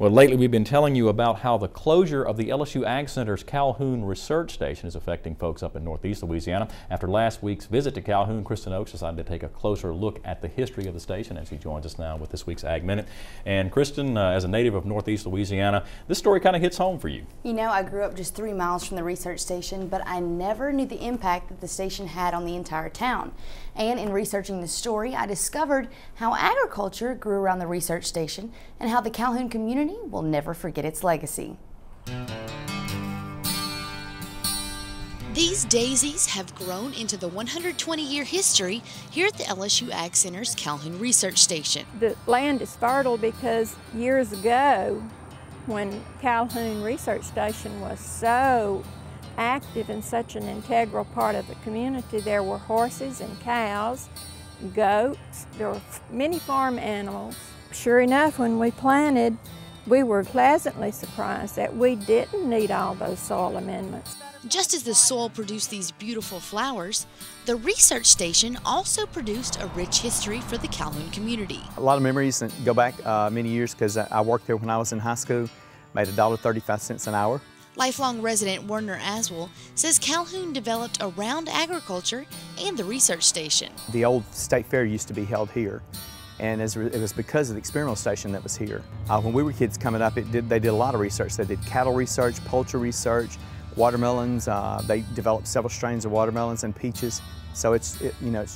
Well, lately we've been telling you about how the closure of the LSU AgCenter's Calhoun Research Station is affecting folks up in Northeast Louisiana. After last week's visit to Calhoun, Kristen decided to take a closer look at the history of the station, and she joins us now with this week's Ag Minute. And Kristen, as a native of Northeast Louisiana, this story kind of hits home for you. You know, I grew up just 3 miles from the research station, but I never knew the impact that the station had on the entire town. And in researching the story, I discovered how agriculture grew around the research station and how the Calhoun community will never forget its legacy. These daisies have grown into the 120-year history here at the LSU AgCenter's Calhoun Research Station. The land is fertile because years ago, when Calhoun Research Station was so active and such an integral part of the community, there were horses and cows, goats, there were many farm animals. Sure enough, when we planted, we were pleasantly surprised that we didn't need all those soil amendments. Just as the soil produced these beautiful flowers, the research station also produced a rich history for the Calhoun community. A lot of memories that go back many years because I worked there when I was in high school, made $1.35 an hour. Lifelong resident Werner Aswell says Calhoun developed around agriculture and the research station. The old state fair used to be held here, and it was because of the experimental station that was here. When we were kids coming up, they did a lot of research. They did cattle research, poultry research, watermelons. They developed several strains of watermelons and peaches. So it's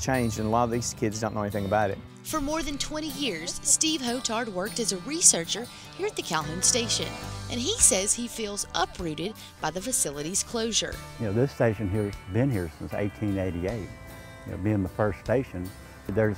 changed, and a lot of these kids don't know anything about it. For more than 20 years, Steve Hotard worked as a researcher here at the Calhoun station, and he says he feels uprooted by the facility's closure. You know, this station here has been here since 1888. You know, being the first station, there's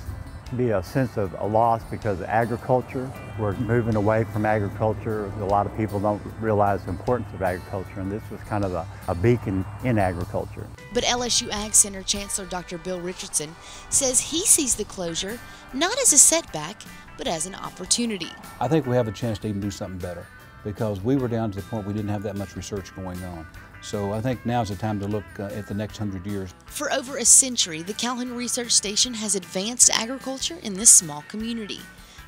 be a sense of a loss because of agriculture. We're moving away from agriculture. A lot of people don't realize the importance of agriculture, and this was kind of a beacon in agriculture. But LSU AgCenter Chancellor Dr. Bill Richardson says he sees the closure not as a setback, but as an opportunity. I think we have a chance to even do something better because we were down to the point we didn't have that much research going on. So I think now's the time to look at the next 100 years. For over a century, the Calhoun Research Station has advanced agriculture in this small community.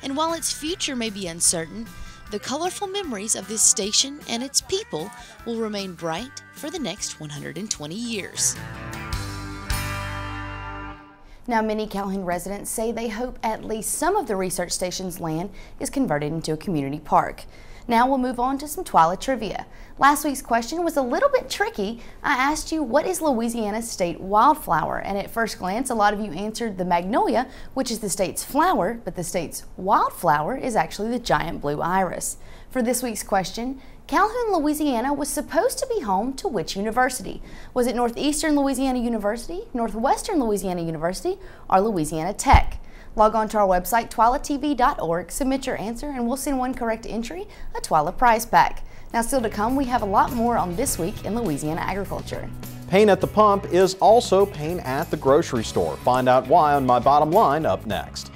And while its future may be uncertain, the colorful memories of this station and its people will remain bright for the next 120 years. Now, many Calhoun residents say they hope at least some of the research station's land is converted into a community park. Now we'll move on to some Twyla trivia. Last week's question was a little bit tricky. I asked you, what is Louisiana's state wildflower? And at first glance, a lot of you answered the magnolia, which is the state's flower, but the state's wildflower is actually the giant blue iris. For this week's question, Calhoun, Louisiana was supposed to be home to which university? Was it Northeastern Louisiana University, Northwestern Louisiana University, or Louisiana Tech? Log on to our website, twylatv.org, submit your answer, and we'll send one correct entry a Twyla prize pack. Now, still to come, we have a lot more on This Week in Louisiana Agriculture. Pain at the pump is also pain at the grocery store. Find out why on My Bottom Line up next.